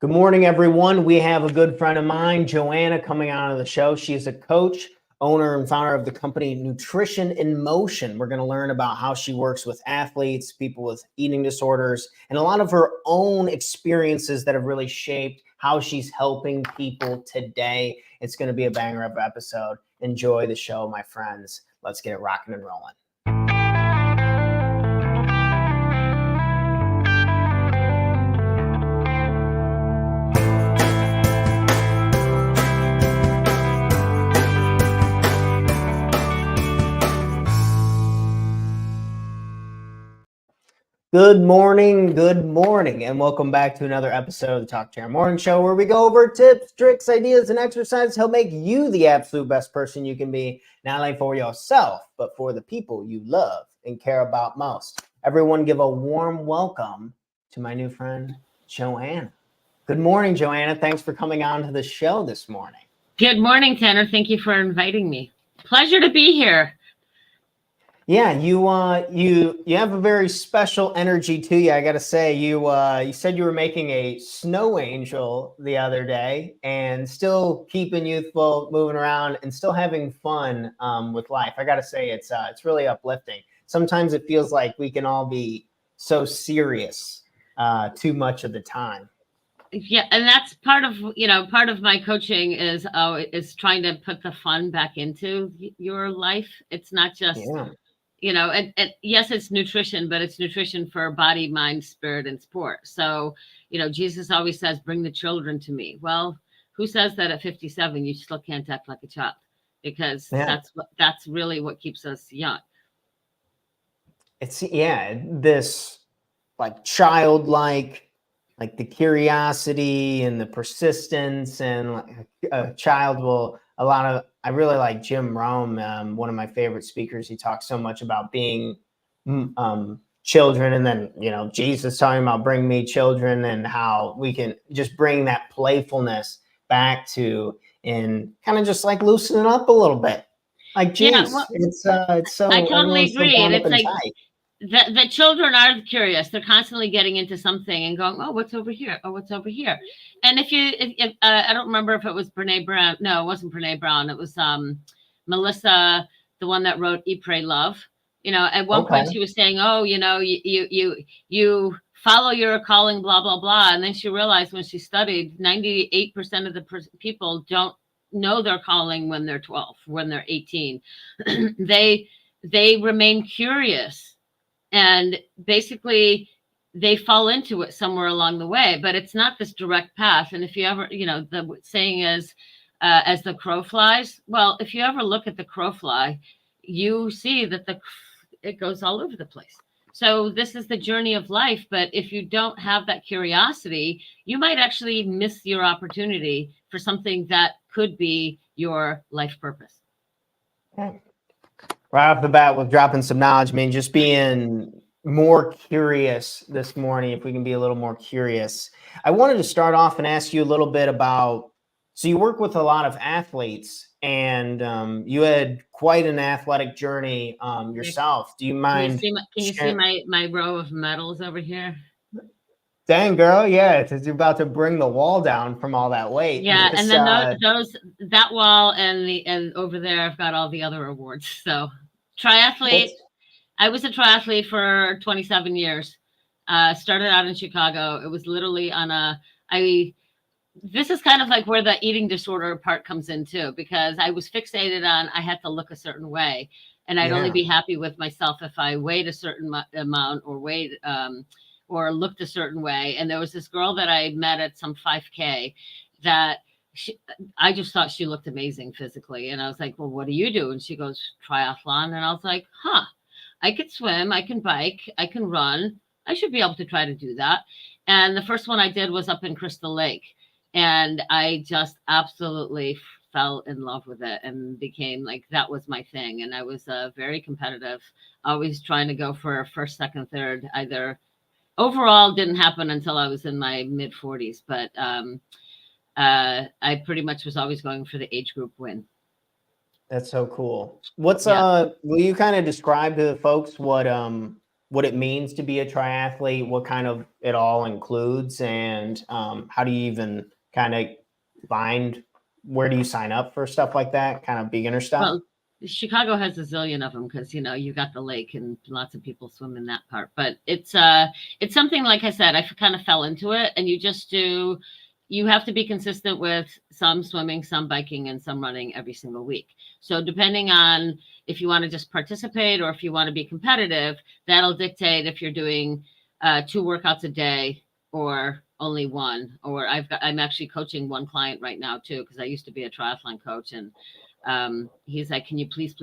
Good morning, everyone. We have a good friend of mine, Joanna, coming on to the show. She's a coach, owner, and founder of the company Nutrition in Motion. We're going to learn about how she works with athletes, people with eating disorders, and a lot of her own experiences that have really shaped how she's helping people today. It's going to be a banger of an episode. Enjoy the show, my friends. Let's get it rocking and rolling. Good morning, and welcome back to another episode of the Talk Chair Morning Show, where we go over tips, tricks, ideas, and exercises to help make you the absolute best person you can be, not only for yourself, but for the people you love and care about most. Everyone give a warm welcome to my new friend, Joanna. Good morning, Joanna. Thanks for coming on to the show this morning. Good morning, Tanner. Thank you for inviting me. Pleasure to be here. Yeah, you have a very special energy to you. I got to say, you said you were making a snow angel the other day, and still keeping youthful, moving around, and still having fun with life. I got to say, it's really uplifting. Sometimes it feels like we can all be so serious too much of the time. Yeah, and that's part of my coaching is trying to put the fun back into your life. It's not just. Yeah. And yes, it's nutrition, but it's nutrition for body, mind, spirit, and sport. So, Jesus always says, bring the children to me. Well, who says that at 57, you still can't act like a child? Because that's really what keeps us young. It's this like childlike, like the curiosity and the persistence, and like a child will, I really like Jim Rome, one of my favorite speakers. He talks so much about being children, and then, Jesus talking about bring me children, and how we can just bring that playfulness back to, and kind of just like loosen it up a little bit. Like, geez, it's so. I totally agree. So and it's like the children are curious. They're constantly getting into something and going, oh, what's over here? Oh, what's over here? And if I don't remember if it was Brene Brown. No, it wasn't Brene Brown. It was Melissa, the one that wrote Eat, Pray, Love. At one point she was saying, oh, you follow your calling, blah, blah, blah. And then she realized when she studied, 98% of the people don't know their calling when they're 12, when they're 18. They remain curious. And basically, they fall into it somewhere along the way, but it's not this direct path. And if you ever, the saying is, as the crow flies. Well, if you ever look at the crow fly, you see that it goes all over the place. So this is the journey of life. But if you don't have that curiosity, you might actually miss your opportunity for something that could be your life purpose. Right off the bat, with dropping some knowledge, just being more curious this morning, if we can be a little more curious. I wanted to start off and ask you a little bit about, so you work with a lot of athletes, and you had quite an athletic journey yourself. Do you mind? Can you see my row of medals over here? Dang, girl, yeah, it's about to bring the wall down from all that weight. Yeah, and then that wall and over there, I've got all the other awards. So, triathlete. I was a triathlete for 27 years. Started out in Chicago. It was literally this is kind of like where the eating disorder part comes in too, because I was fixated on I had to look a certain way, and I'd only be happy with myself if I weighed a certain amount or looked a certain way. And there was this girl that I met at some 5K that I just thought she looked amazing physically. And I was like, well, what do you do? And she goes, triathlon. And I was like, I could swim, I can bike, I can run. I should be able to try to do that. And the first one I did was up in Crystal Lake. And I just absolutely fell in love with it and became like, that was my thing. And I was very competitive, always trying to go for first, second, third, either. Overall, didn't happen until I was in my mid 40s, but I pretty much was always going for the age group win. That's so cool. What's will you kind of describe to the folks what what it means to be a triathlete, what kind of it all includes, and how do you even kind of find, where do you sign up for stuff like that, kind of beginner stuff? Well, Chicago has a zillion of them because you got the lake and lots of people swim in that part. But it's something, like I said, I kind of fell into it, and you have to be consistent with some swimming, some biking, and some running every single week. So depending on if you want to just participate or if you want to be competitive, that'll dictate if you're doing 2 workouts a day or only one. Or I'm actually coaching one client right now too, because I used to be a triathlon coach, and he's like, can you please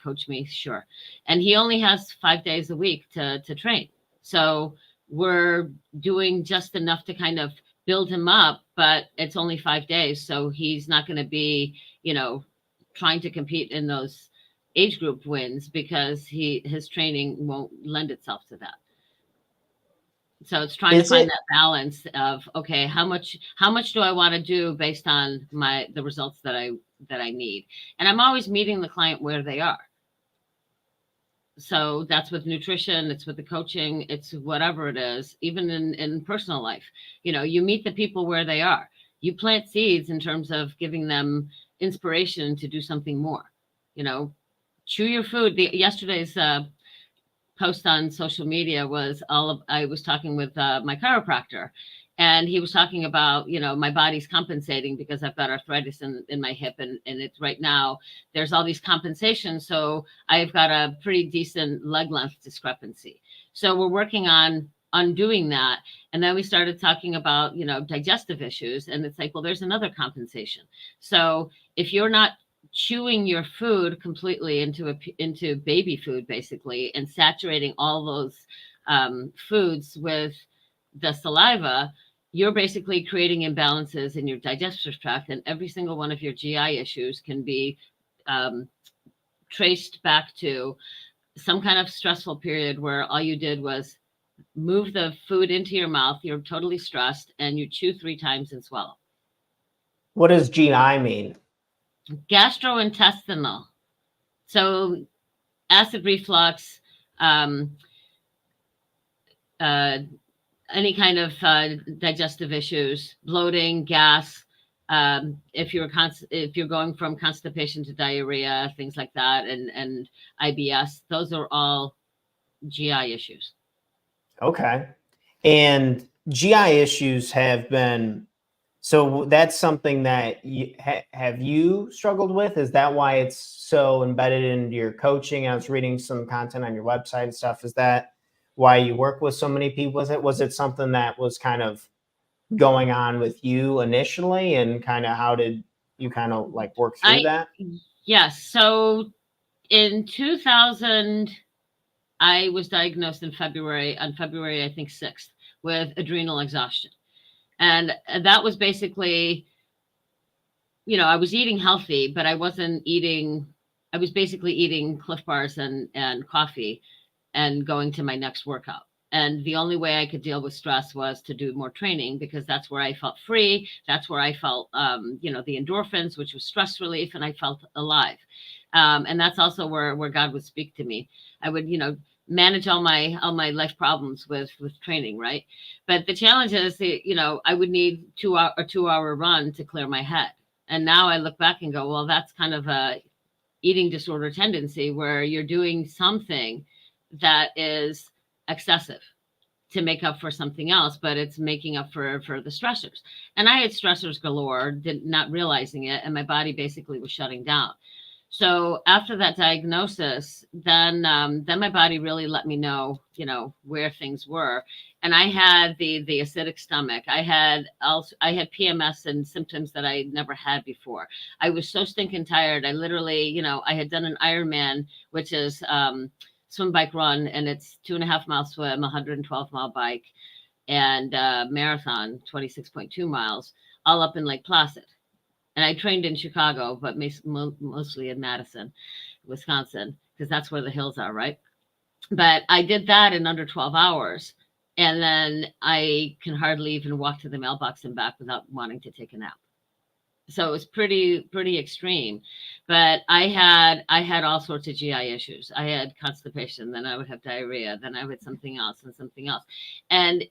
coach me? Sure. And he only has 5 days a week to train. So we're doing just enough to kind of build him up, but it's only 5 days. So he's not going to be, trying to compete in those age group wins because his training won't lend itself to that. So it's trying to find that balance of, okay, how much do I want to do based on the results that I need? And I'm always meeting the client where they are. So that's with nutrition, it's with the coaching, it's whatever it is, even in personal life. You meet the people where they are. You plant seeds in terms of giving them inspiration to do something more. Chew your food. Yesterday's post on social media was I was talking with my chiropractor, and he was talking about, my body's compensating because I've got arthritis in my hip, and it's right now there's all these compensations. So I've got a pretty decent leg length discrepancy. So we're working on undoing that. And then we started talking about, digestive issues, and it's like, well, there's another compensation. So if you're not chewing your food completely into baby food, basically, and saturating all those foods with the saliva, you're basically creating imbalances in your digestive tract, and every single one of your GI issues can be traced back to some kind of stressful period where all you did was move the food into your mouth, you're totally stressed, and you chew 3 times and swallow. What does GI mean? Gastrointestinal. So acid reflux, any kind of digestive issues, bloating, gas, if you're going from constipation to diarrhea, things like that, and IBS, those are all GI issues. Okay. And GI issues have been, so that's something that have you struggled with? Is that why it's so embedded into your coaching? I was reading some content on your website and stuff. Is that why you work with so many people? Was it something that was kind of going on with you initially, and kind of how did you kind of like work through that? Yes. So in 2000, I was diagnosed on February, I think 6th, with adrenal exhaustion. And that was basically, I was eating healthy, but I was basically eating Cliff Bars and coffee and going to my next workout. And the only way I could deal with stress was to do more training, because that's where I felt free. That's where I felt, the endorphins, which was stress relief, and I felt alive. And that's also where God would speak to me. I would, manage all my life problems with training, right? But the challenge is, I would need a 2-hour run to clear my head. And now I look back and go, well, that's kind of a eating disorder tendency where you're doing something that is excessive to make up for something else, but it's making up for the stressors. And I had stressors galore, not realizing it, and my body basically was shutting down. So after that diagnosis, then my body really let me know, where things were. And I had the acidic stomach. I had PMS and symptoms that I never had before. I was so stinking tired. I literally, I had done an Ironman, which is swim, bike, run, and it's 2.5 mile swim, 112 mile bike, and marathon, 26.2 miles, all up in Lake Placid. And I trained in Chicago, but mostly in Madison, Wisconsin, because that's where the hills are, right? But I did that in under 12 hours. And then I can hardly even walk to the mailbox and back without wanting to take a nap. So it was pretty extreme. But I had all sorts of GI issues. I had constipation, then I would have diarrhea, then I would something else and something else. And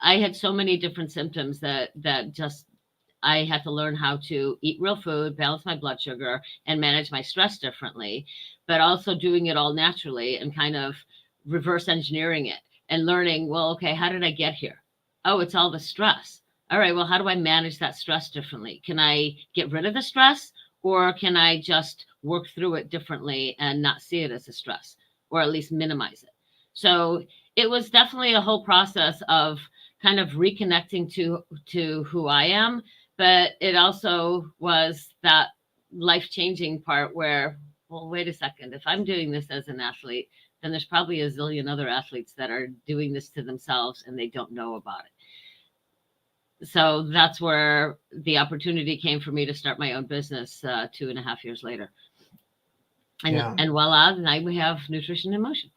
I had so many different symptoms that just I had to learn how to eat real food, balance my blood sugar, and manage my stress differently, but also doing it all naturally and kind of reverse engineering it and learning, well, okay, how did I get here? Oh, it's all the stress. All right, well, how do I manage that stress differently? Can I get rid of the stress, or can I just work through it differently and not see it as a stress, or at least minimize it? So it was definitely a whole process of kind of reconnecting to who I am, but it also was that life-changing part where, well, wait a second, if I'm doing this as an athlete, then there's probably a zillion other athletes that are doing this to themselves and they don't know about it. So that's where the opportunity came for me to start my own business 2.5 years later. And voila, now we have Nutrition in Motion,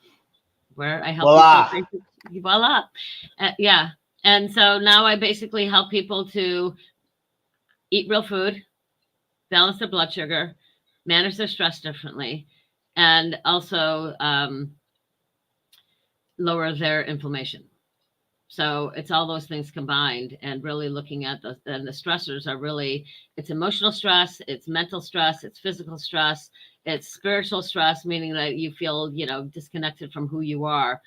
where I help people. Voila. Yeah. And so now I basically help people to eat real food, balance their blood sugar, manage their stress differently, and also lower their inflammation. So it's all those things combined, and really looking at the stressors are really, it's emotional stress, it's mental stress, it's physical stress, it's spiritual stress, meaning that you feel, disconnected from who you are,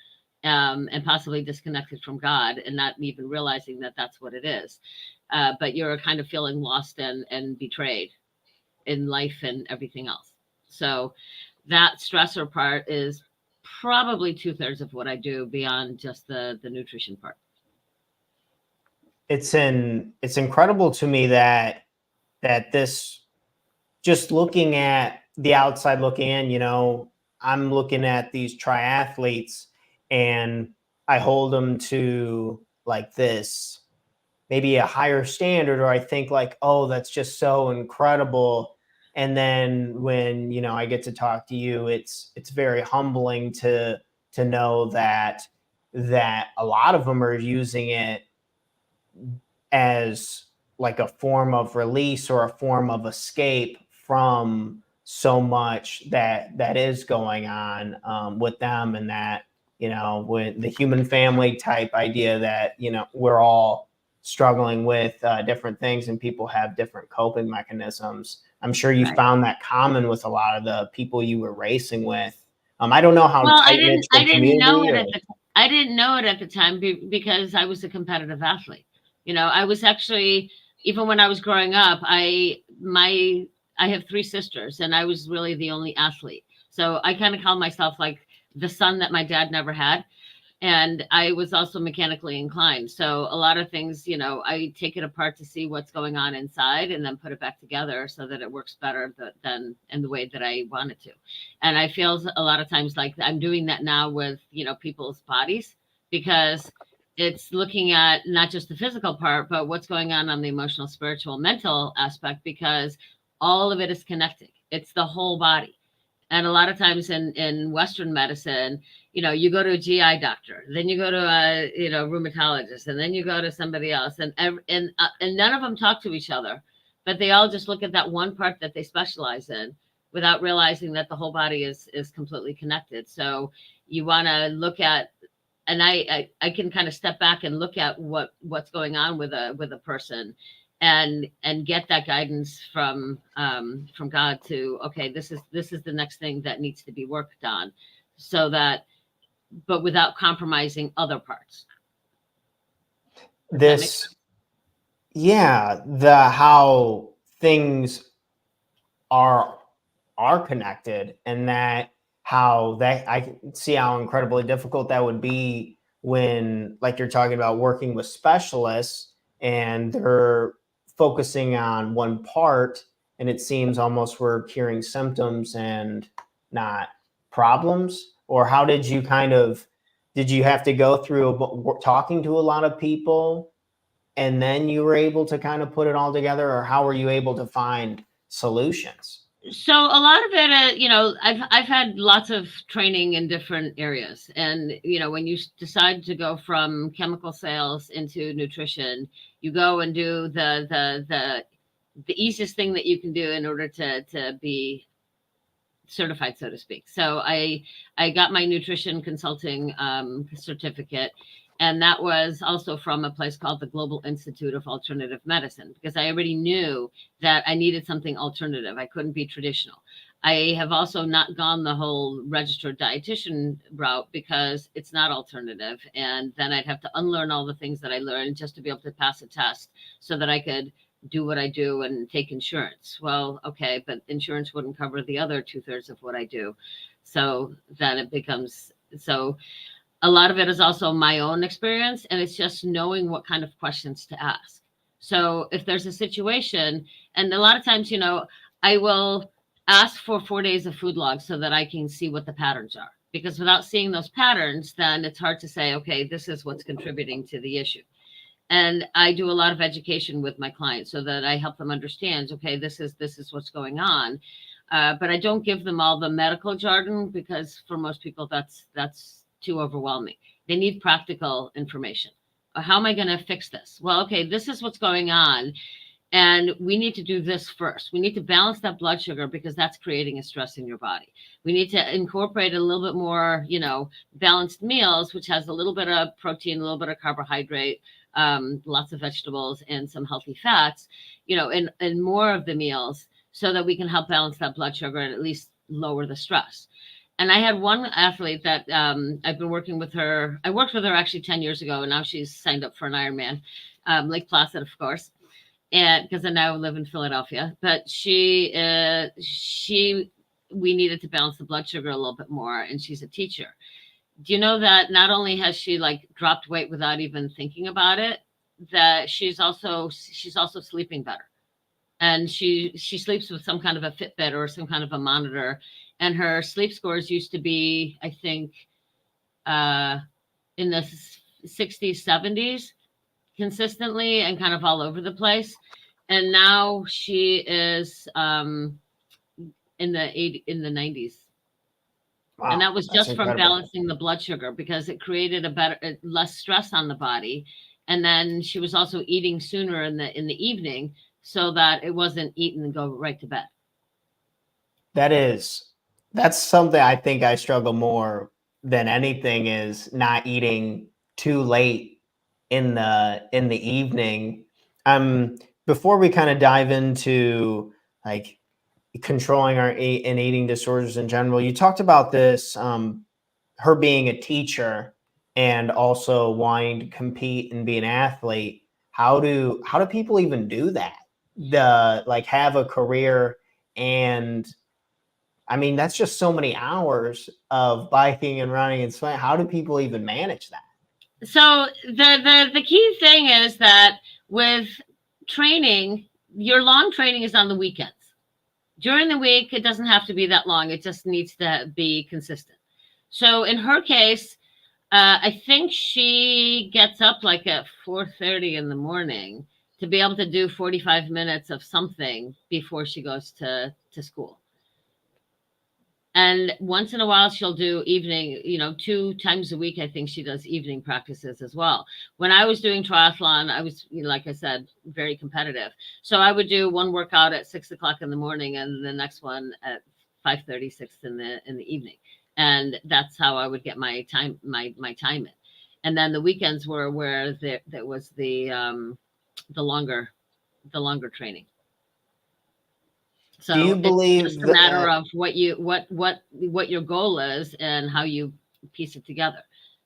and possibly disconnected from God, and not even realizing that that's what it is. But you're kind of feeling lost and betrayed in life and everything else. So that stressor part is probably 2/3 of what I do beyond just the nutrition part. It's incredible to me that this, just looking at the outside looking in, I'm looking at these triathletes and I hold them to like this, maybe a higher standard, or I think like, oh, that's just so incredible. And then when, I get to talk to you, it's very humbling to know that a lot of them are using it as like a form of release or a form of escape from so much that is going on with them, and that, with the human family type idea that, we're all struggling with different things and people have different coping mechanisms. I'm sure you found that common with a lot of the people you were racing with. I don't know how tight knit the community is. I didn't know it at the time because I was a competitive athlete. I was actually, even when I was growing up, I have 3 sisters, and I was really the only athlete. So I kind of call myself like the son that my dad never had. And I was also mechanically inclined. So a lot of things, I take it apart to see what's going on inside and then put it back together so that it works better than in the way that I want it to. And I feel a lot of times like I'm doing that now with, people's bodies, because it's looking at not just the physical part, but what's going on the emotional, spiritual, mental aspect, because all of it is connected. It's the whole body. And a lot of times in Western medicine, you go to a GI doctor, then you go to a, rheumatologist, and then you go to somebody else, and none of them talk to each other, but they all just look at that one part that they specialize in without realizing that the whole body is completely connected. So you want to look at, and I can kind of step back and look at what's going on with a person, and get that guidance from God to, okay, this is the next thing that needs to be worked on, so that, but without compromising other parts. How things are connected, and that I can see how incredibly difficult that would be when, like you're talking about, working with specialists and they're focusing on one part, and it seems almost we're curing symptoms and not problems. Or how did you did you have to go through talking to a lot of people and then you were able to kind of put it all together, or how were you able to find solutions? So a lot of it, I've had lots of training in different areas, and when you decide to go from chemical sales into nutrition, you go and do the the easiest thing that you can do in order to be certified, so to speak. So I got my nutrition consulting certificate, and that was also from a place called the Global Institute of Alternative Medicine, because I already knew that I needed something alternative. I couldn't be traditional. I have also not gone the whole registered dietitian route because it's not alternative, and then I'd have to unlearn all the things that I learned just to be able to pass a test so that I could do what I do and take insurance. Well, okay, but insurance wouldn't cover the other 2/3 of what I do. So then it becomes, so a lot of it is also my own experience, and it's just knowing what kind of questions to ask. So if there's a situation, and a lot of times, I will ask for 4 days of food logs so that I can see what the patterns are. Because without seeing those patterns, then it's hard to say, okay, this is what's contributing to the issue. And I do a lot of education with my clients so that I help them understand, okay, this is what's going on. But I don't give them all the medical jargon, because for most people, that's too overwhelming. They need practical information. How am I going to fix this? Well, okay, this is what's going on. And we need to do this first. We need to balance that blood sugar, because that's creating a stress in your body. We need to incorporate a little bit more, balanced meals, which has a little bit of protein, a little bit of carbohydrate, lots of vegetables, and some healthy fats, and more of the meals, so that we can help balance that blood sugar and at least lower the stress. And I had one athlete that I've been working with her. I worked with her actually 10 years ago, and now she's signed up for an Ironman, Lake Placid, of course. And because I now live in Philadelphia, but we needed to balance the blood sugar a little bit more, and she's a teacher. Do you know that not only has she dropped weight without even thinking about it, that she's also sleeping better, and she sleeps with some kind of a Fitbit or some kind of a monitor, and her sleep scores used to be, I think, in the 60s, 70s. Consistently and kind of all over the place, and now she is in the 90s. Wow, and that was just from balancing the blood sugar, because it created less stress on the body. And then she was also eating sooner in the evening, so that it wasn't eaten and go right to bed. That's something I think I struggle more than anything, is not eating too late in the evening. Before we kind of dive into controlling our eating disorders in general, you talked about this, her being a teacher and also wanting to compete and be an athlete. How do people even do that? Have a career, and I mean, that's just so many hours of biking and running and swimming. How do people even manage that? So the key thing is that with training, your long training is on the weekends. During the week, it doesn't have to be that long. It just needs to be consistent. So in her case, I think she gets up at 4:30 in the morning to be able to do 45 minutes of something before she goes to school. And once in a while, she'll do evening, 2 times a week. I think she does evening practices as well. When I was doing triathlon, I was, like I said, very competitive. So I would do one workout at 6 o'clock in the morning, and the next one at 5:30, 6 in the evening. And that's how I would get my time in. And then the weekends were where there was the longer training. So do you believe it's just a matter of what your goal is and how you piece it together.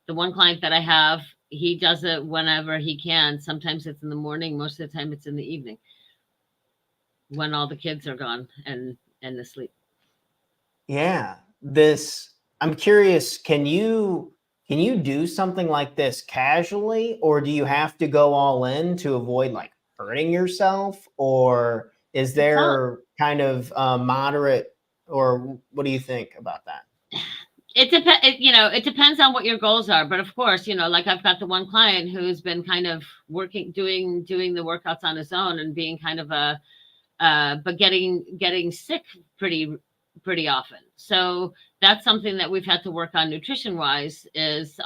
The one client that I have, he does it whenever he can. Sometimes it's in the morning. Most of the time it's in the evening, when all the kids are gone and asleep. Yeah. I'm curious, can you do something like this casually, or do you have to go all in to avoid hurting yourself, or is there kind of moderate, or what do you think about that? It depends. It depends on what your goals are. But of course, I've got the one client who's been kind of doing the workouts on his own, and being kind of but getting sick pretty often. So that's something that we've had to work on nutrition wise, is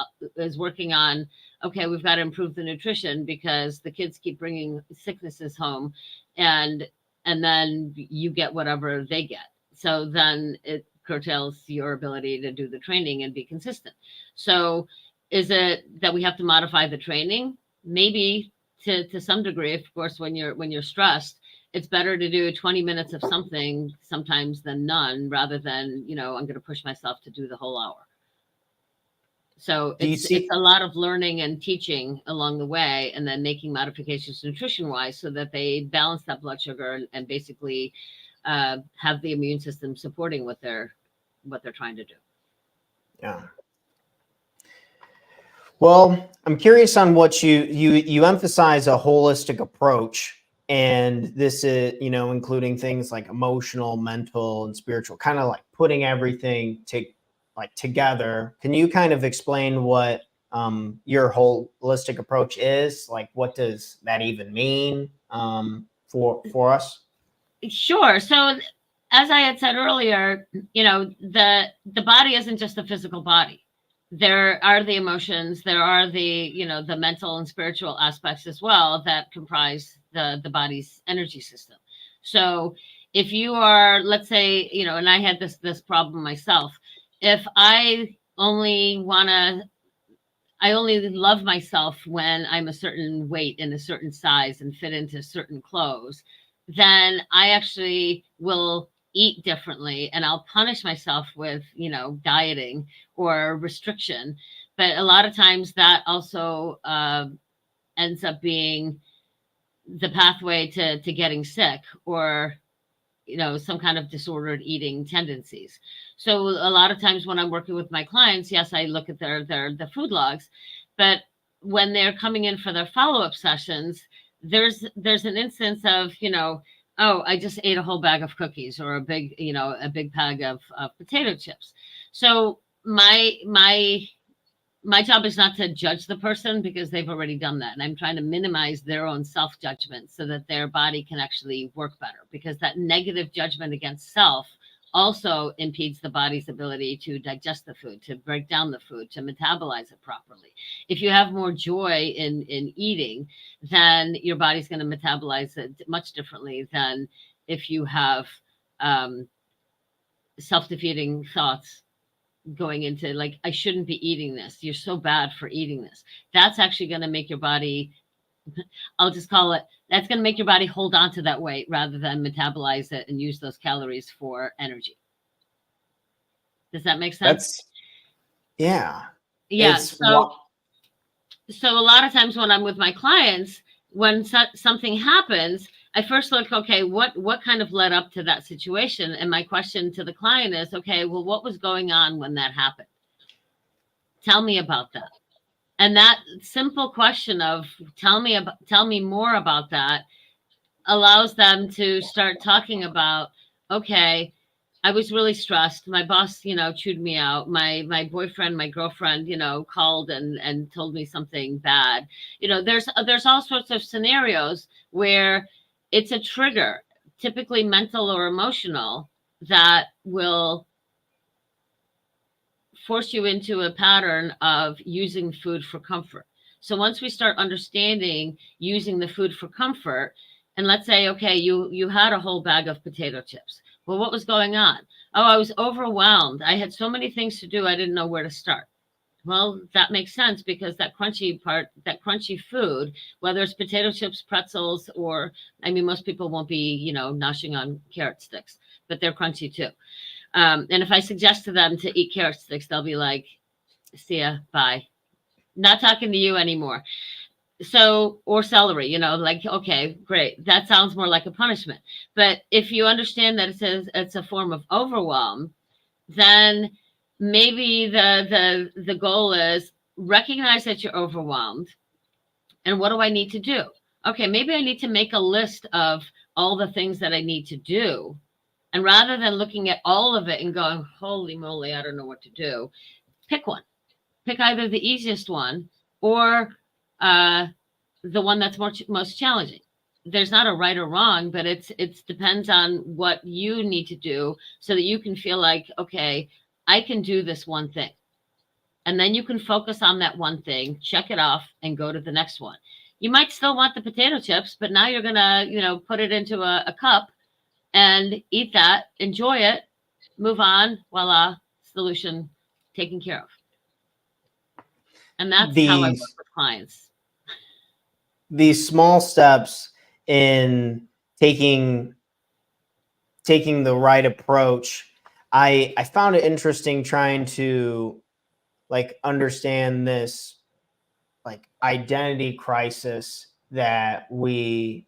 working on, okay, we've got to improve the nutrition, because the kids keep bringing sicknesses home, and and then you get whatever they get. So then it curtails your ability to do the training and be consistent. So is it that we have to modify the training? Maybe to some degree. Of course, when you're stressed, it's better to do 20 minutes of something sometimes than none, rather than, I'm going to push myself to do the whole hour. So it's a lot of learning and teaching along the way, and then making modifications nutrition wise so that they balance that blood sugar and basically have the immune system supporting what they're trying to do. Yeah. Well, I'm curious on what you emphasize a holistic approach, and this is, including things like emotional, mental, and spiritual, kind of like putting everything together. Can you kind of explain what your holistic approach is? Like, what does that even mean for us? Sure. So as I had said earlier, the body isn't just the physical body. There are the emotions, there are the, the mental and spiritual aspects as well that comprise the body's energy system. So if you are, let's say, and I had this problem myself, if I only love myself when I'm a certain weight and a certain size and fit into certain clothes, then I actually will eat differently, and I'll punish myself with, dieting or restriction. But a lot of times that also ends up being the pathway to getting sick, or some kind of disordered eating tendencies. So a lot of times when I'm working with my clients, yes, I look at the food logs, but when they're coming in for their follow-up sessions, there's an instance of, oh, I just ate a whole bag of cookies, or a big bag of potato chips. So my job is not to judge the person, because they've already done that. And I'm trying to minimize their own self-judgment so that their body can actually work better, because that negative judgment against self also impedes the body's ability to digest the food, to break down the food, to metabolize it properly. If you have more joy in eating, then your body's going to metabolize it much differently than if you have self-defeating thoughts going into, like, I shouldn't be eating this. You're so bad for eating this. That's actually going to make your body, I'll just call it, that's going to make your body hold on to that weight rather than metabolize it and use those calories for energy. Does that make sense? Yeah. So a lot of times when I'm with my clients, when something happens, I first look, okay, what kind of led up to that situation? And my question to the client is, okay, well, what was going on when that happened? Tell me about that. And that simple question of tell me more about that allows them to start talking about, okay, I was really stressed. My boss, chewed me out. My boyfriend, my girlfriend, called and told me something bad. There's all sorts of scenarios where it's a trigger, typically mental or emotional, that will force you into a pattern of using food for comfort. So once we start understanding using the food for comfort, and let's say, okay, you had a whole bag of potato chips. Well, what was going on? Oh, I was overwhelmed. I had so many things to do, I didn't know where to start. Well, that makes sense, because that crunchy food, whether it's potato chips, pretzels, or, most people won't be, noshing on carrot sticks, but they're crunchy too. And if I suggest to them to eat carrot sticks, they'll be like, see ya, bye. Not talking to you anymore. So, or celery, like, okay, great. That sounds more like a punishment. But if you understand that it's a form of overwhelm, then maybe the goal is recognize that you're overwhelmed. And what do I need to do? Okay, maybe I need to make a list of all the things that I need to do. And rather than looking at all of it and going, holy moly, I don't know what to do, pick one. Pick either the easiest one or the one that's most challenging. There's not a right or wrong, but it depends on what you need to do so that you can feel like, okay, I can do this one thing. And then you can focus on that one thing, check it off, and go to the next one. You might still want the potato chips, but now you're going to, put it into a cup and eat that, enjoy it, move on, voila, solution taken care of. And that's how I work These with clients. these small steps in taking the right approach. I found it interesting trying to like understand this like identity crisis that we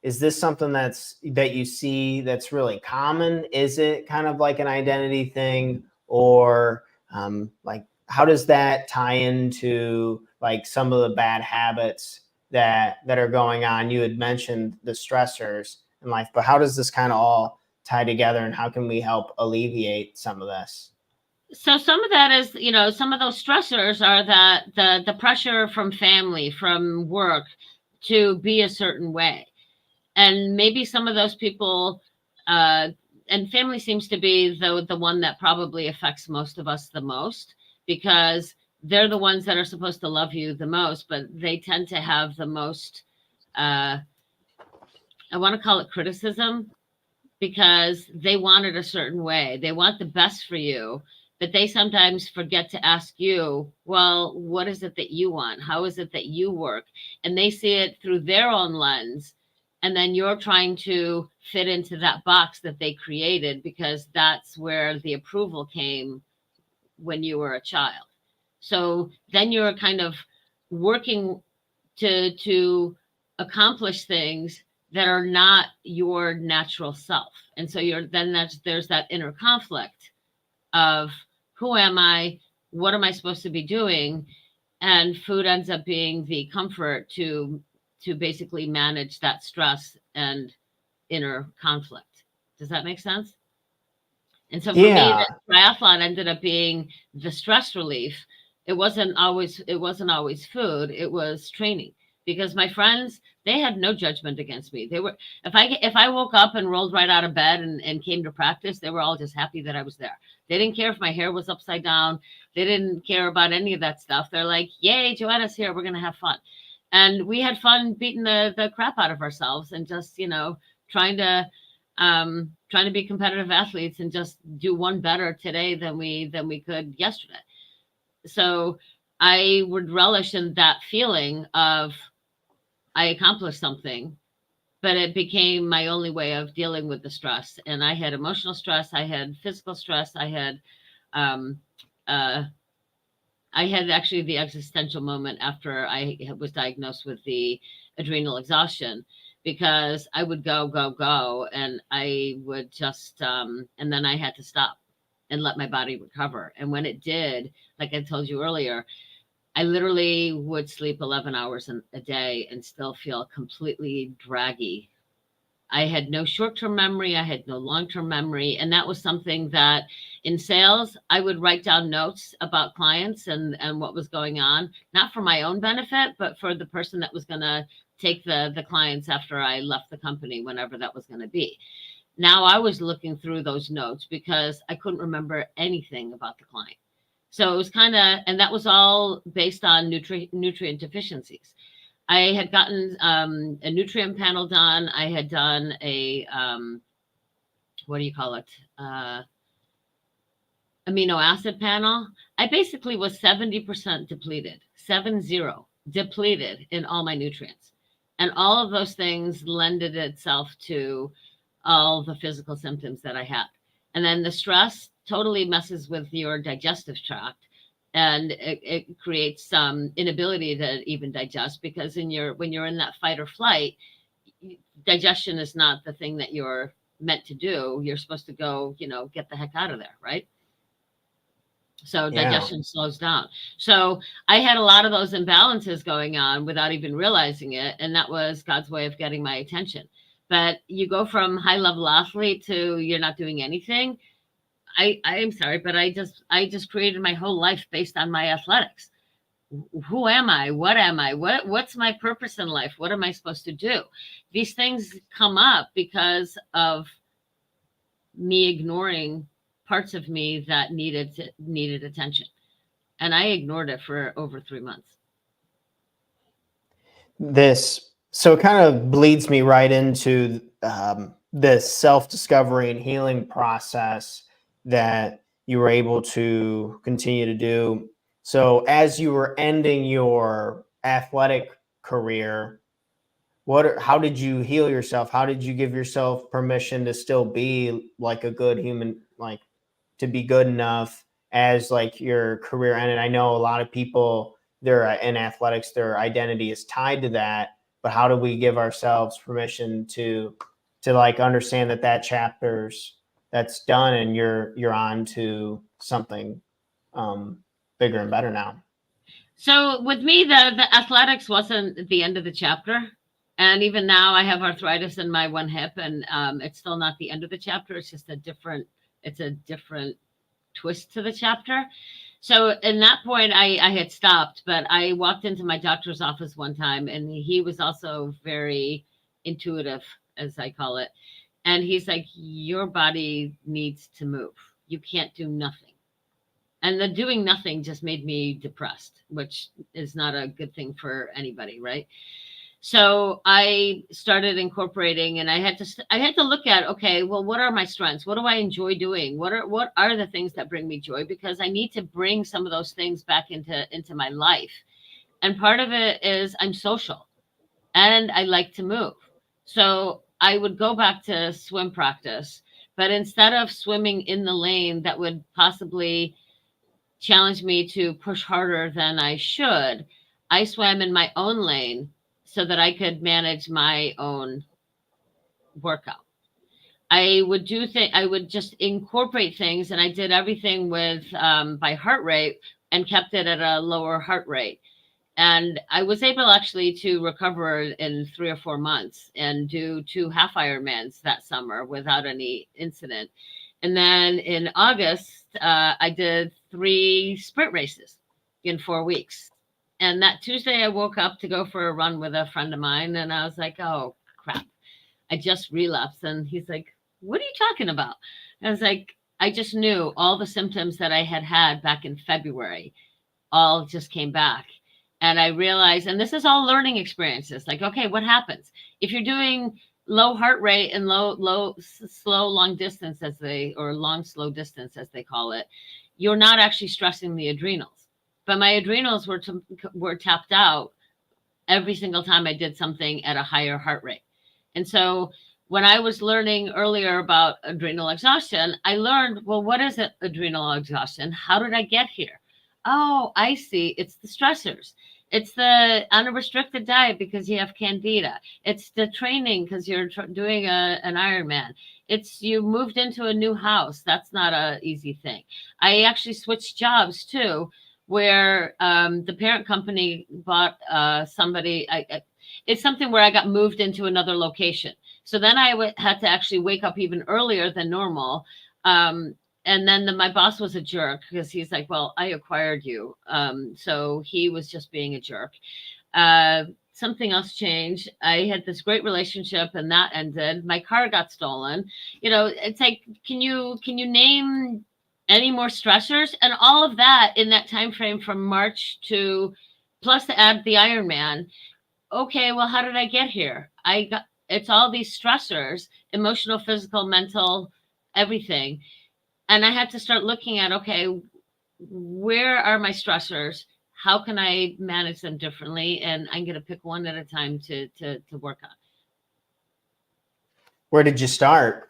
is this something that you see that's really common? Is it kind of like an identity thing, or like how does that tie into like some of the bad habits that are going on? You had mentioned the stressors in life, but how does this kind of all tie together, and how can we help alleviate some of this? So some of that is, some of those stressors are that the pressure from family, from work to be a certain way. And maybe some of those people, and family seems to be the one that probably affects most of us the most, because they're the ones that are supposed to love you the most, but they tend to have the most, I want to call it criticism, because they want it a certain way. They want the best for you, but they sometimes forget to ask you, well, what is it that you want? How is it that you work? And they see it through their own lens. And then you're trying to fit into that box that they created, because that's where the approval came when you were a child. So then you're kind of working to accomplish things that are not your natural self. And so there's that inner conflict of, who am I? What am I supposed to be doing? And food ends up being the comfort to basically manage that stress and inner conflict. Does that make sense? And so for me, Yeah, the triathlon ended up being the stress relief. It wasn't always food, it was training. Because my friends, they had no judgment against me. They were, if I woke up and rolled right out of bed and came to practice, they were all just happy that I was there. They didn't care if my hair was upside down. They didn't care about any of that stuff. They're like, yay, Joanna's here, we're gonna have fun. And we had fun beating the crap out of ourselves, and just, trying to trying to be competitive athletes and just do one better today than we could yesterday. So I would relish in that feeling of, I accomplished something, but it became my only way of dealing with the stress. And I had emotional stress, I had physical stress, um, uh, I had actually the existential moment after I was diagnosed with the adrenal exhaustion, because I would go, and I would just, and then I had to stop and let my body recover. And when it did, like I told you earlier, I literally would sleep 11 hours a day and still feel completely draggy. I had no short-term memory, I had no long-term memory, and that was something that in sales I would write down notes about clients and what was going on, not for my own benefit, but for the person that was going to take the clients after I left the company, whenever that was going to be. Now I was looking through those notes because I couldn't remember anything about the client. So it was kind of, and that was all based on nutrient deficiencies. I had gotten a nutrient panel done. I had done a, what do you call it? Amino acid panel. I basically was 70% depleted, 70 depleted in all my nutrients. And all of those things lended itself to all the physical symptoms that I had. And then the stress totally messes with your digestive tract, and it creates some inability to even digest, because when you're in that fight or flight, digestion is not the thing that you're meant to do. You're supposed to go, get the heck out of there, right? So yeah. digestion slows down. So I had a lot of those imbalances going on without even realizing it, and that was God's way of getting my attention. But you go from high level athlete to you're not doing anything. I am sorry, but I just created my whole life based on my athletics. Who am I? What am I? What's my purpose in life? What am I supposed to do? These things come up because of me ignoring parts of me that needed attention, and I ignored it for over 3 months. This so it kind of bleeds me right into this self-discovery and healing process that you were able to continue to do. So as you were ending your athletic career, how did you heal yourself? How did you give yourself permission to still be like a good human, like to be good enough as like your career ended? I know a lot of people, they're in athletics, their identity is tied to that, but how do we give ourselves permission to like understand that that's done and you're on to something bigger and better now? So with me, the athletics wasn't the end of the chapter. And even now I have arthritis in my one hip, and it's still not the end of the chapter. It's just it's a different twist to the chapter. So in that point, I had stopped, but I walked into my doctor's office one time, and he was also very intuitive, as I call it. And he's like, your body needs to move. You can't do nothing. And the doing nothing just made me depressed, which is not a good thing for anybody, right? So I started incorporating, and I had to look at, okay, well, what are my strengths? What do I enjoy doing? What are the things that bring me joy? Because I need to bring some of those things back into my life. And part of it is I'm social and I like to move. So I would go back to swim practice, but instead of swimming in the lane that would possibly challenge me to push harder than I should, I swam in my own lane so that I could manage my own workout. I would just incorporate things, and I did everything with by heart rate and kept it at a lower heart rate. And I was able actually to recover in 3 or 4 months and do 2 half Ironmans that summer without any incident. And then in August, I did 3 sprint races in 4 weeks. And that Tuesday, I woke up to go for a run with a friend of mine, and I was like, "Oh crap, I just relapsed." And he's like, "What are you talking about?" I was like, "I just knew all the symptoms that I had had back in February, all just came back." And I realized, and this is all learning experiences. Like, okay, what happens if you're doing low heart rate and slow, long distance or long, slow distance, as they call it? You're not actually stressing the adrenals. But my adrenals were tapped out every single time I did something at a higher heart rate. And so when I was learning earlier about adrenal exhaustion, I learned, well, what is it, adrenal exhaustion? How did I get here? Oh, I see. It's the stressors. It's the unrestricted diet because you have candida. It's the training because you're doing an Ironman. It's you moved into a new house. That's not an easy thing. I actually switched jobs too, where the parent company bought somebody. It's something where I got moved into another location. So then I had to actually wake up even earlier than normal. And then my boss was a jerk because he's like, well, I acquired you. So he was just being a jerk. Something else changed. I had this great relationship and that ended. My car got stolen. It's like, can you name any more stressors? And all of that in that time frame from March to plus to add the Ironman. Okay, well, how did I get here? It's all these stressors, emotional, physical, mental, everything. And I had to start looking at, okay, where are my stressors? How can I manage them differently? And I'm going to pick one at a time to work on. Where did you start?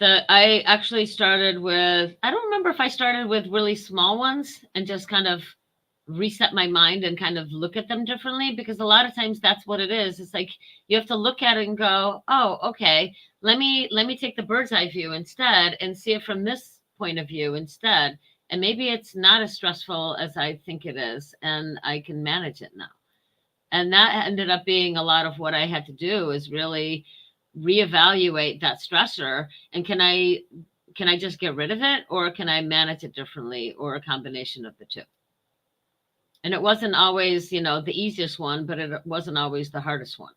I actually started with, I don't remember if I started with really small ones and just kind of reset my mind and kind of look at them differently, because a lot of times that's what it is. It's like you have to look at it and go, oh, okay, let me take the bird's eye view instead and see it from this point of view instead. And maybe it's not as stressful as I think it is, and I can manage it now. And that ended up being a lot of what I had to do, is really reevaluate that stressor. And can I just get rid of it, or can I manage it differently, or a combination of the two? And it wasn't always, the easiest one, but it wasn't always the hardest one,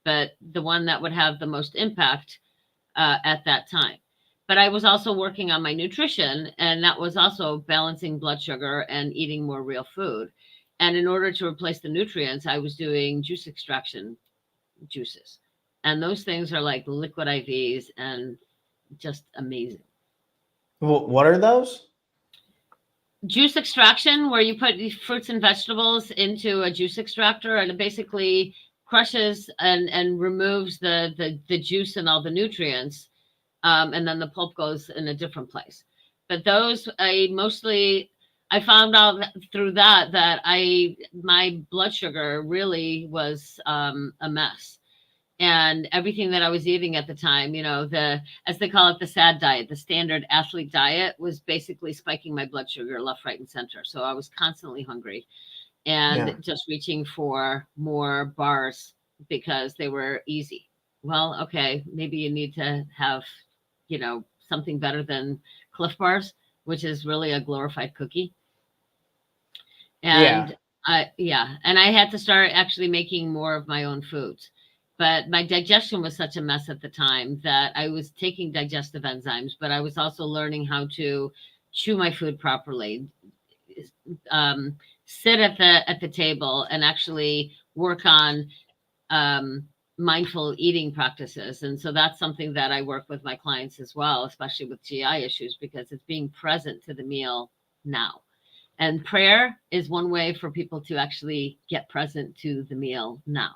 but the one that would have the most impact at that time. But I was also working on my nutrition, and that was also balancing blood sugar and eating more real food. And in order to replace the nutrients, I was doing juice extraction juices. And those things are like liquid IVs and just amazing. What are those? Juice extraction, where you put fruits and vegetables into a juice extractor, and it basically crushes and removes the juice and all the nutrients, and then the pulp goes in a different place. But those I found out through that my blood sugar really was a mess. And everything that I was eating at the time, as they call it, the SAD diet, the standard athlete diet, was basically spiking my blood sugar left, right, and center. So I was constantly hungry and just reaching for more bars because they were easy. Well, okay, maybe you need to have, something better than Cliff Bars, which is really a glorified cookie. And and I had to start actually making more of my own foods. But my digestion was such a mess at the time that I was taking digestive enzymes, but I was also learning how to chew my food properly, sit at the table, and actually work on mindful eating practices. And so that's something that I work with my clients as well, especially with GI issues, because it's being present to the meal now. And prayer is one way for people to actually get present to the meal now.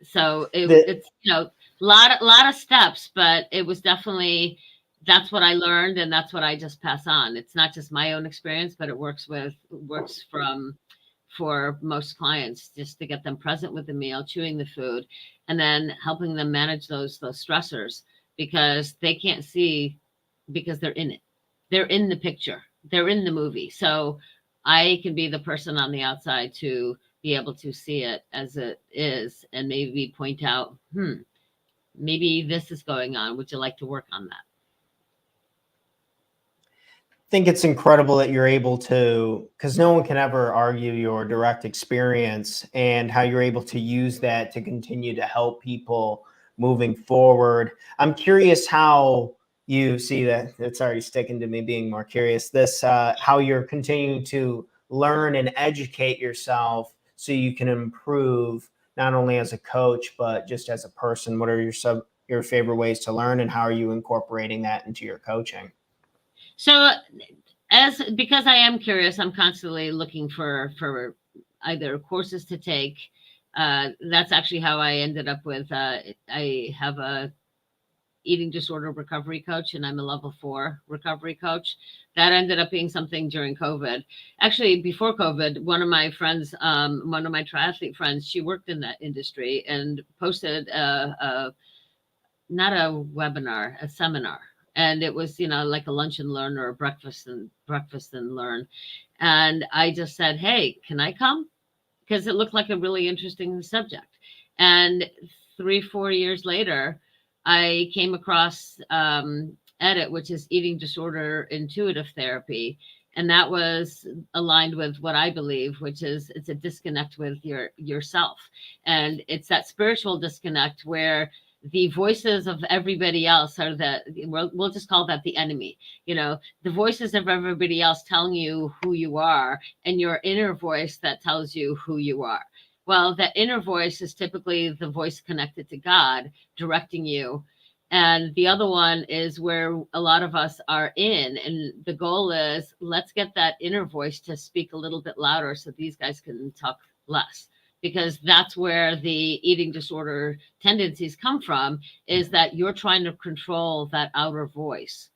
So it's a lot of steps, but it was definitely, that's what I learned, and that's what I just pass on. It's not just my own experience, but it works for most clients, just to get them present with the meal, chewing the food, and then helping them manage those stressors, because they can't see, because they're in it. They're in the picture. They're in the movie. So I can be the person on the outside to be able to see it as it is, and maybe point out, maybe this is going on. Would you like to work on that? I think it's incredible that you're able to, because no one can ever argue your direct experience and how you're able to use that to continue to help people moving forward. I'm curious how you see that. It's already sticking to me being more curious. How you're continuing to learn and educate yourself so you can improve not only as a coach, but just as a person. What are your favorite ways to learn, and how are you incorporating that into your coaching? So because I am curious, I'm constantly looking for either courses to take. That's actually how I ended up with, I have a eating disorder recovery coach, and I'm a level 4 recovery coach. That ended up being something during COVID. Actually, before COVID, one of my friends, one of my triathlete friends, she worked in that industry and posted not a webinar, a seminar. And it was, like a lunch and learn, or a breakfast and learn. And I just said, hey, can I come? Because it looked like a really interesting subject. And 3-4 years later, I came across EDIT, which is eating disorder intuitive therapy. And that was aligned with what I believe, which is it's a disconnect with yourself. And it's that spiritual disconnect where the voices of everybody else are we'll just call that the enemy. The voices of everybody else telling you who you are, and your inner voice that tells you who you are. Well, that inner voice is typically the voice connected to God directing you. And the other one is where a lot of us are in. And the goal is, let's get that inner voice to speak a little bit louder so these guys can talk less. Because that's where the eating disorder tendencies come from, is that you're trying to control that outer voice.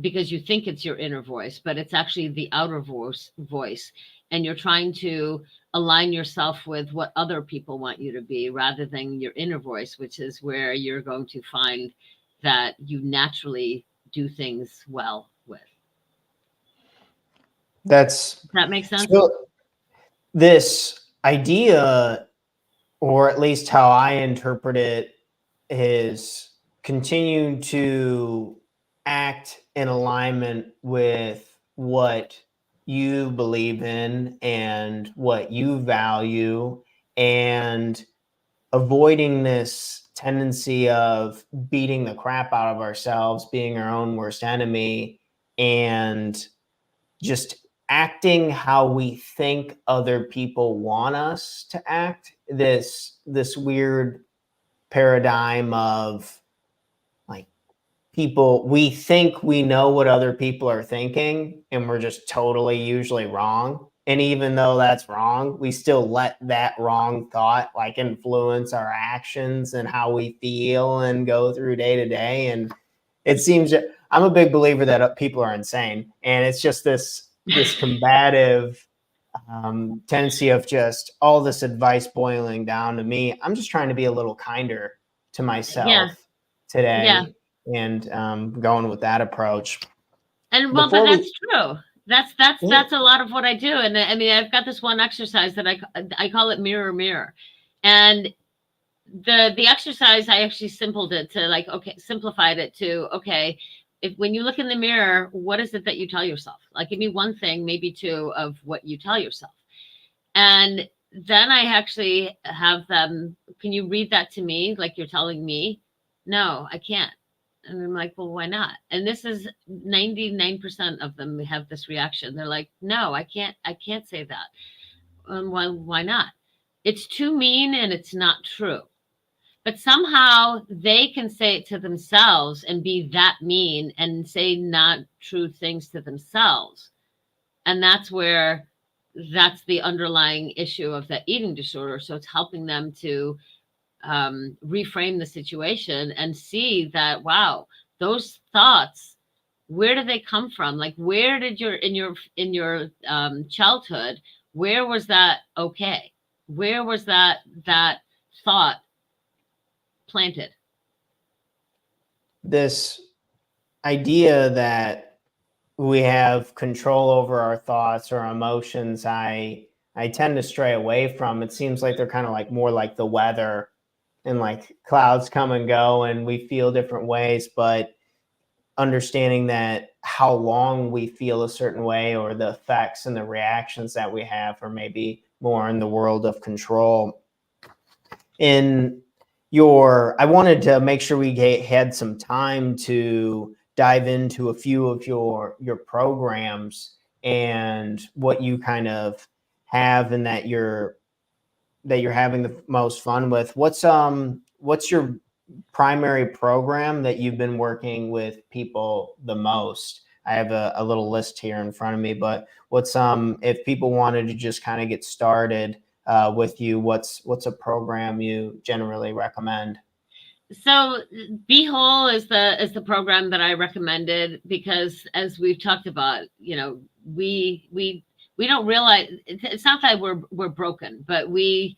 Because you think it's your inner voice, but it's actually the outer voice. And you're trying to align yourself with what other people want you to be, rather than your inner voice, which is where you're going to find that you naturally do things well with. Does that make sense? So this idea, or at least how I interpret it, is continue to act in alignment with what you believe in and what you value, and avoiding this tendency of beating the crap out of ourselves, being our own worst enemy, and just acting how we think other people want us to act, this weird paradigm of like people, we think we know what other people are thinking and we're just totally usually wrong. And even though that's wrong, we still let that wrong thought like influence our actions and how we feel and go through day to day. And it seems, I'm a big believer that people are insane, and it's just this combative tendency of just all this advice boiling down to me. I'm just trying to be a little kinder to myself today, and going with that approach. And well, but that's true. That's a lot of what I do. And I mean, I've got this one exercise that I call it mirror, mirror. And the exercise, I actually simplified it to, okay, if when you look in the mirror, what is it that you tell yourself? Like, give me one thing, maybe two of what you tell yourself. And then I actually have them, can you read that to me? Like you're telling me? No, I can't. And I'm like, well, why not? And this is 99% of them have this reaction. They're like, no, I can't say that. Why not? It's too mean and it's not true. But somehow they can say it to themselves and be that mean and say not true things to themselves. And that's the underlying issue of that eating disorder. So it's helping them to reframe the situation and see that, wow, those thoughts, where do they come from? Like, where did in your childhood, where was that okay? Where was that thought planted? This idea that we have control over our thoughts or emotions, I tend to stray away from. It seems like they're kind of like more like the weather, and like clouds come and go and we feel different ways, but understanding that how long we feel a certain way or the effects and the reactions that we have are maybe more in the world of control. I wanted to make sure we had some time to dive into a few of your programs and what you kind of have and that you're having the most fun with. What's your primary program that you've been working with people the most? I have a little list here in front of me, but what's if people wanted to just kind of get started with you, what's a program you generally recommend? So Be Whole is the program that I recommended because, as we've talked about, we don't realize it's not that we're broken, but we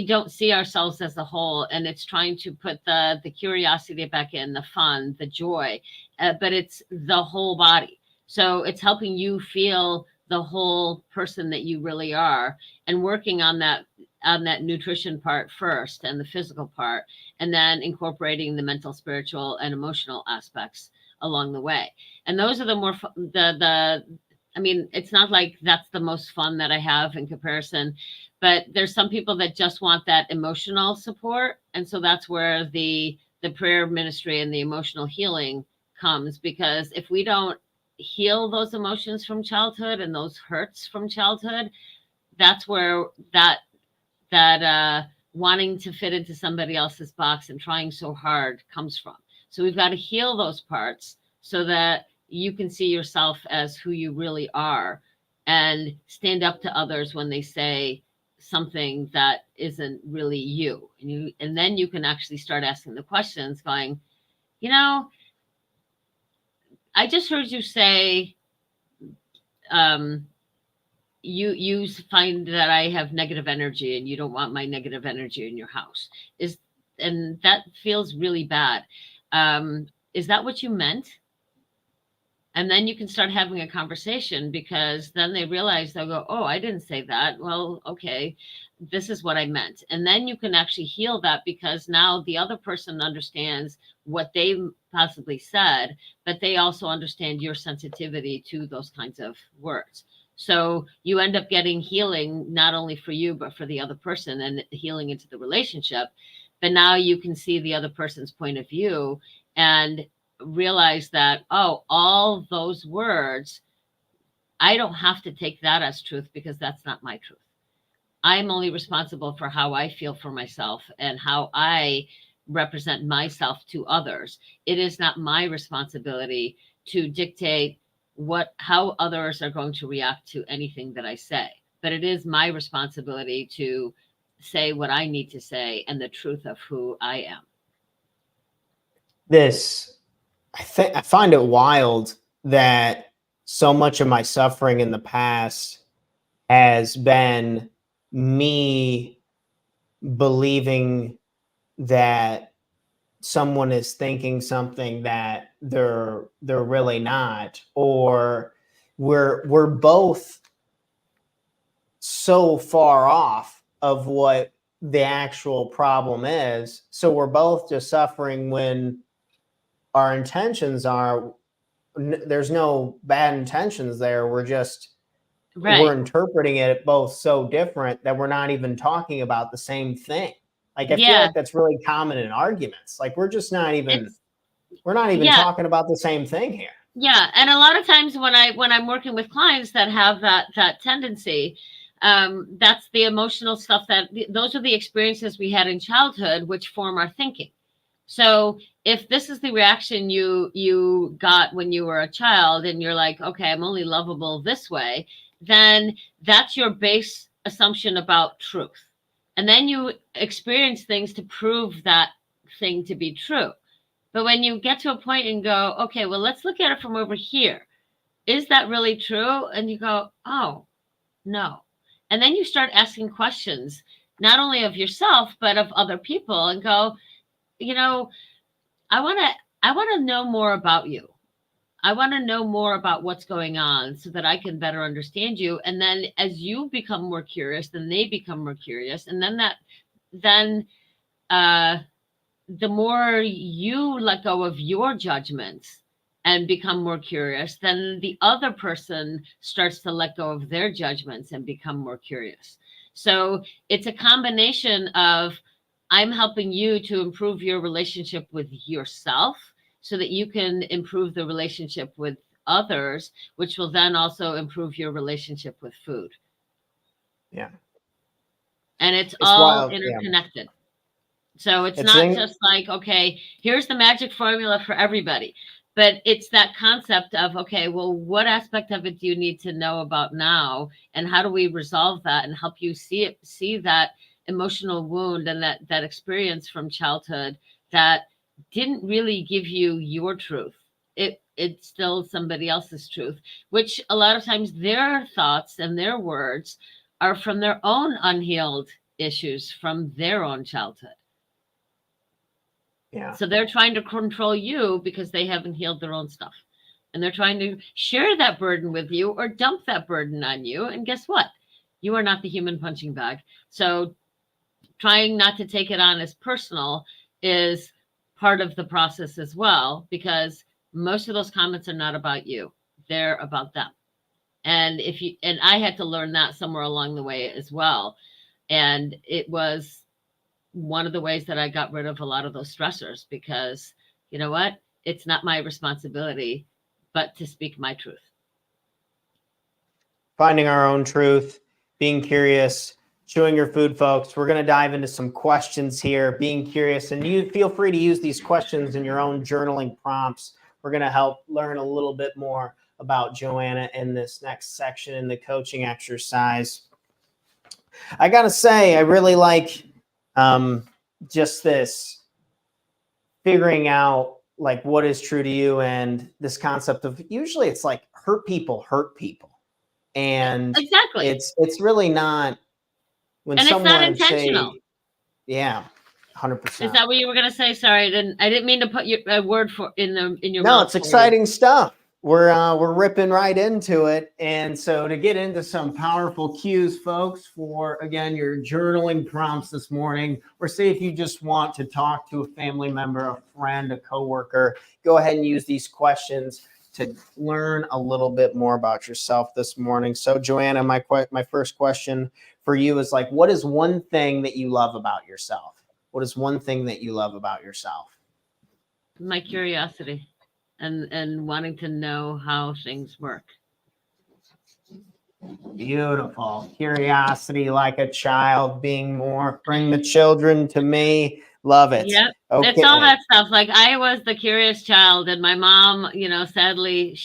don't see ourselves as a whole, and it's trying to put the curiosity back in, the fun, the joy, but it's the whole body. So it's helping you feel the whole person that you really are, and working on that nutrition part first and the physical part, and then incorporating the mental, spiritual, and emotional aspects along the way. And those are the more I mean, it's not like that's the most fun that I have in comparison, but there's some people that just want that emotional support. And so that's where the prayer ministry and the emotional healing comes, because if we don't heal those emotions from childhood and those hurts from childhood, that's where that wanting to fit into somebody else's box and trying so hard comes from. So we've got to heal those parts so that you can see yourself as who you really are and stand up to others when they say something that isn't really you. And then you can actually start asking the questions going, I just heard you say, you find that I have negative energy and you don't want my negative energy in your house. And that feels really bad. Is that what you meant? And then you can start having a conversation, because then they realize, they'll go, oh, I didn't say that. Well, okay, this is what I meant. And then you can actually heal that, because now the other person understands what they possibly said, but they also understand your sensitivity to those kinds of words. So you end up getting healing, not only for you, but for the other person, and healing into the relationship. But now you can see the other person's point of view and realize that, oh, all those words I don't have to take that as truth because that's not my truth. I'm only responsible for how I feel for myself and how I represent myself to others. It is not my responsibility to dictate how others are going to react to anything that I say. But it is my responsibility to say what I need to say and the truth of who I am. I find it wild that so much of my suffering in the past has been me believing that someone is thinking something that they're really not, or we're both so far off of what the actual problem is. So we're both just suffering when our intentions are, there's no bad intentions there. We're interpreting it both so different that we're not even talking about the same thing. Like, I feel like that's really common in arguments. Like, we're not even talking about the same thing here. Yeah. And a lot of times when I'm working with clients that have that tendency, that's the emotional stuff those are the experiences we had in childhood, which form our thinking. So if this is the reaction you got when you were a child and you're like, okay, I'm only lovable this way, then that's your base assumption about truth. And then you experience things to prove that thing to be true. But when you get to a point and go, okay, well, let's look at it from over here. Is that really true? And you go, oh, no. And then you start asking questions, not only of yourself, but of other people, and go, I want to know more about you. I want to know more about what's going on so that I can better understand you. And then as you become more curious, then they become more curious. And then the more you let go of your judgments and become more curious, then the other person starts to let go of their judgments and become more curious. So it's a combination of, I'm helping you to improve your relationship with yourself so that you can improve the relationship with others, which will then also improve your relationship with food. Yeah. And it's all interconnected. Yeah. So it's not just like, okay, here's the magic formula for everybody. But it's that concept of, okay, well, what aspect of it do you need to know about now? And how do we resolve that and help you see that emotional wound and that experience from childhood that didn't really give you your truth. It's still somebody else's truth, which a lot of times their thoughts and their words are from their own unhealed issues from their own childhood. Yeah. So they're trying to control you because they haven't healed their own stuff. And they're trying to share that burden with you or dump that burden on you. And guess what? You are not the human punching bag. So trying not to take it on as personal is part of the process as well, because most of those comments are not about you. They're about them. And I had to learn that somewhere along the way as well. And it was one of the ways that I got rid of a lot of those stressors, because you know what? It's not my responsibility, but to speak my truth. Finding our own truth, being curious, chewing your food, folks. We're going to dive into some questions here, being curious, and you feel free to use these questions in your own journaling prompts. We're going to help learn a little bit more about Joanna in this next section in the coaching exercise. I got to say, I really like just this figuring out like what is true to you, and this concept of, usually it's like hurt people. And exactly, it's really not. When and someone it's not intentional. Yeah, 100%. Is that what you were going to say? Sorry, I didn't mean to put a word in your No, mouth. it's exciting stuff. We're ripping right into it. And so to get into some powerful cues, folks, for, again, your journaling prompts this morning, or say if you just want to talk to a family member, a friend, a coworker, go ahead and use these questions to learn a little bit more about yourself this morning. So Joanna, my first question for you is like, what is one thing that you love about yourself? What is one thing that you love about yourself? My curiosity and wanting to know how things work. Beautiful. Curiosity like a child, being more, bring the children to me. Love it. Yep. It's all Okay. that stuff. Like I was the curious child, and my mom, sadly,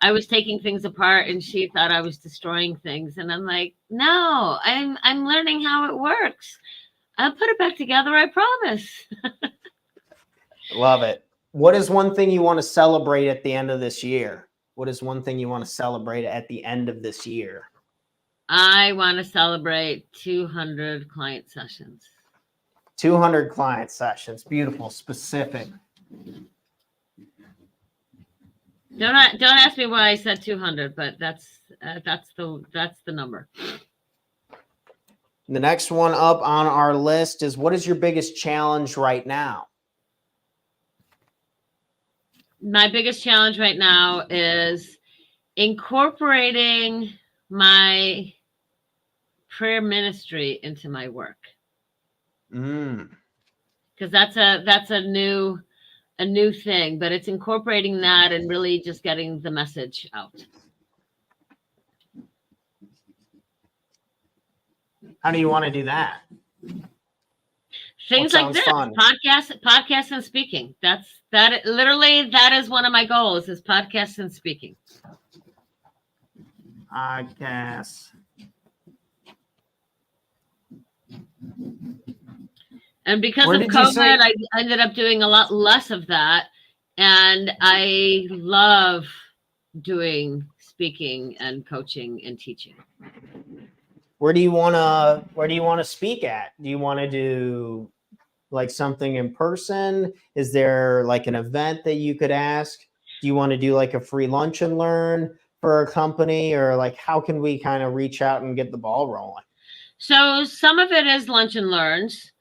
I was taking things apart, and she thought I was destroying things, and I'm like, no, I'm learning how it works. I'll put it back together. I promise. Love it. What is one thing you want to celebrate at the end of this year? What is one thing you want to celebrate at the end of this year? I want to celebrate 200 client sessions. 200 client sessions. Beautiful. Specific. Don't ask me why I said 200, but that's the number. The next one up on our list is, what is your biggest challenge right now? My biggest challenge right now is incorporating my prayer ministry into my work. Because that's a new thing, but it's incorporating that and really just getting the message out. How do you want to do that? Things like this, fun? podcasts and speaking. That is one of my goals, is podcasts and speaking. Podcasts. And because of COVID, I ended up doing a lot less of that. And I love doing speaking and coaching and teaching. Where do you want to speak at? Do you want to do like something in person? Is there like an event that you could ask? Do you want to do like a free lunch and learn for a company, or like how can we kind of reach out and get the ball rolling? So some of it is lunch and learns.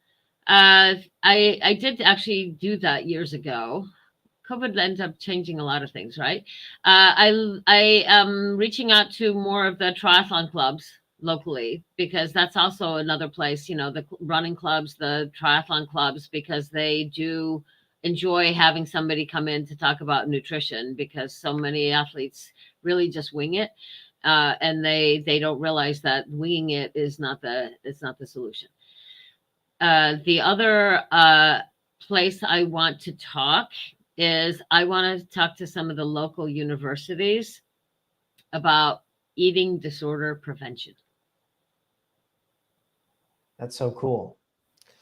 I did actually do that years ago. COVID ended up changing a lot of things, right? I am reaching out to more of the triathlon clubs locally, because that's also another place, the running clubs, the triathlon clubs, because they do enjoy having somebody come in to talk about nutrition, because so many athletes really just wing it. And they don't realize that winging it is not the solution. The other place I want to talk is, I want to talk to some of the local universities about eating disorder prevention. That's so cool.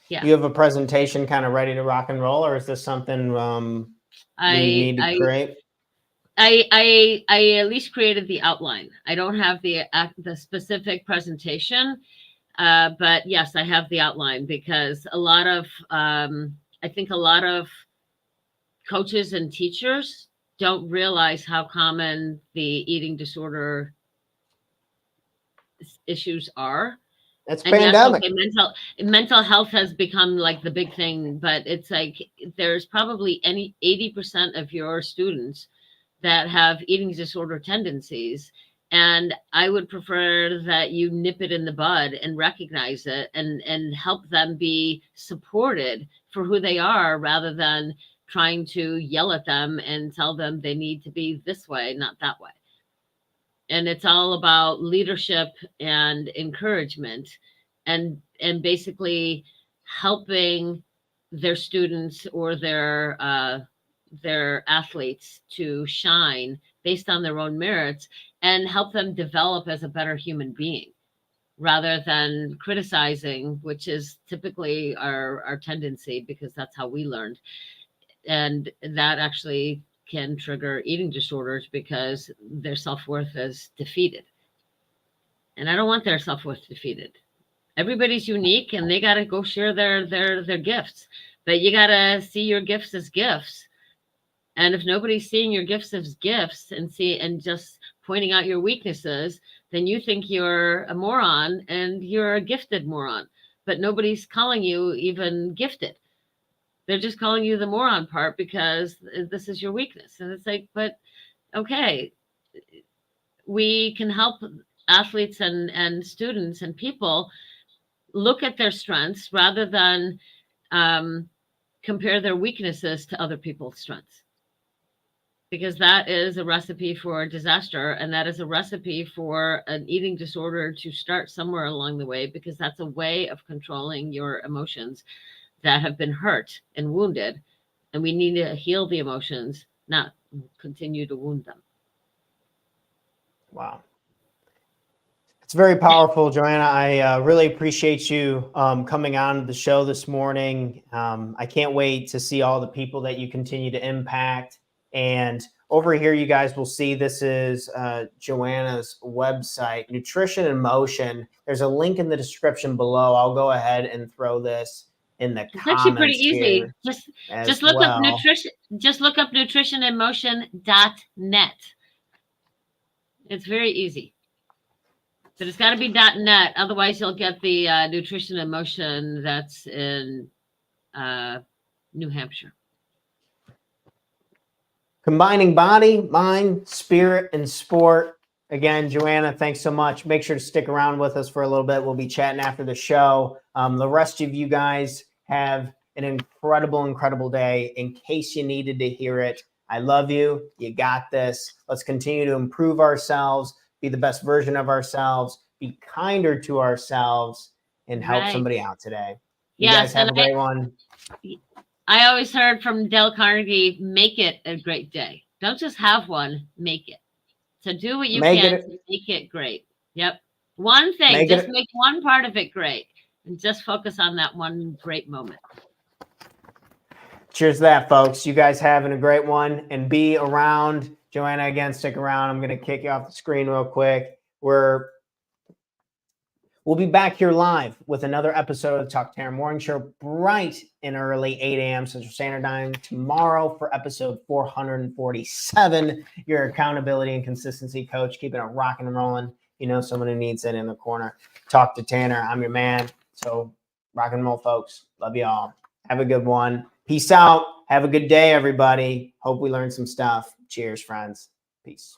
Yeah. You have a presentation kind of ready to rock and roll, or is this something you need to create? I at least created the outline. I don't have the specific presentation, but yes, I have the outline, because I think a lot of coaches and teachers don't realize how common the eating disorder issues are. It's pandemic. Yes, okay, mental health has become like the big thing, but it's like there's probably 80% of your students that have eating disorder tendencies. And I would prefer that you nip it in the bud and recognize it and help them be supported for who they are, rather than trying to yell at them and tell them they need to be this way, not that way. And it's all about leadership and encouragement, and basically helping their students or their athletes to shine based on their own merits, and help them develop as a better human being, rather than criticizing, which is typically our tendency, because that's how we learned. And that actually can trigger eating disorders, because their self-worth is defeated. And I don't want their self-worth defeated. Everybody's unique, and they got to go share their gifts. But you got to see your gifts as gifts. And if nobody's seeing your gifts as gifts and just pointing out your weaknesses, then you think you're a moron, and you're a gifted moron. But nobody's calling you even gifted. They're just calling you the moron part, because this is your weakness. And it's like, but okay, we can help athletes and students and people look at their strengths, rather than compare their weaknesses to other people's strengths. because that is a recipe for disaster, and that is a recipe for an eating disorder to start somewhere along the way, because that's a way of controlling your emotions that have been hurt and wounded, and we need to heal the emotions, not continue to wound them. Wow. It's very powerful, Joanna. I really appreciate you coming on the show this morning. I can't wait to see all the people that you continue to impact. And over here, you guys will see this is Joanna's website, Nutrition in Motion. There's a link in the description below. I'll go ahead and throw this in the It's comments actually pretty easy. here Just look up nutrition. Just look up nutritioninmotion.net. It's very easy. But it's got to be .net. Otherwise, you'll get the Nutrition in Motion that's in New Hampshire. Combining body, mind, spirit, and sport. Again, Joanna, thanks so much. Make sure to stick around with us for a little bit. We'll be chatting after the show. The rest of you guys have an incredible day. In case you needed to hear it, I love you. You got this. Let's continue to improve ourselves, be the best version of ourselves, be kinder to ourselves, and help somebody out today. You guys have a great one. I always heard from Dale Carnegie, make it a great day. Don't just have one, make it. So do what you can to make it great. Yep. One thing, make one part of it great, and just focus on that one great moment. Cheers to that, folks. You guys having a great one, and be around. Joanna, again, stick around. I'm going to kick you off the screen real quick. We'll be back here live with another episode of the Talk Terror Morning Show, bright and early, 8 a.m. Central Standard Time tomorrow for episode 447. Your accountability and consistency coach, keeping it rocking and rolling. You know someone who needs it in the corner. Talk to Tanner. I'm your man. So rock and roll, folks. Love you all. Have a good one. Peace out. Have a good day, everybody. Hope we learned some stuff. Cheers, friends. Peace.